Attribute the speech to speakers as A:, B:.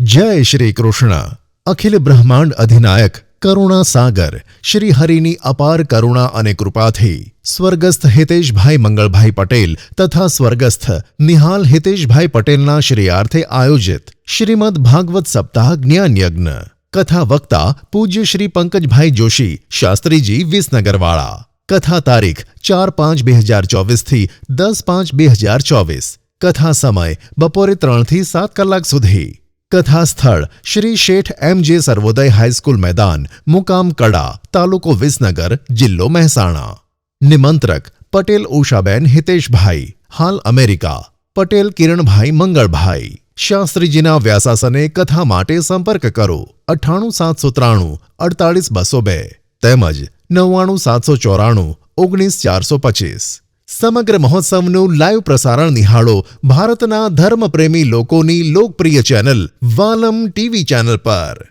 A: जय श्री कृष्ण। अखिल ब्रह्માંડ अधिनायक करुणा सागर श्री हरिनी अपार करुणा अने कृपाथी स्वर्गस्थ हितेशभाई मंगलभाई पटेल तथा स्वर्गस्थ निहाल हितेशभाई पटेलना श्रेयार्थे आयोजित श्रीमद् भागवत सप्ताह ज्ञान यज्ञ कथा वक्ता पूज्य श्री पंकजभाई जोशी शास्त्रीजी विसनगरवाड़ा। कथा तारीख 4-5-2024 થી 10-5-2024। कथा समय बपोरे 3 થી 7 કલાક सुधी। कथा स्थल श्री शेठ एम.जे. सर्वोदय हाईस्कूल मैदान मुकाम कड़ा तालुको विसनगर जिल्लो महसाणा। निमंत्रक पटेल उषाबेन हितेशभाई हाल अमेरिका। पटेल किरणभाई मंगलभाई। शास्त्रीजीना व्यासासने कथा माटे संपर्क करो 98 793 48 202 તેમજ 99 794 19 425। समग्र महोत्सवનું લાઈવ પ્રસારણ નિહાળો ભારતના ધર્મપ્રેમી લોકોની લોકપ્રિય ચેનલ વાલમ ટીવી ચેનલ પર।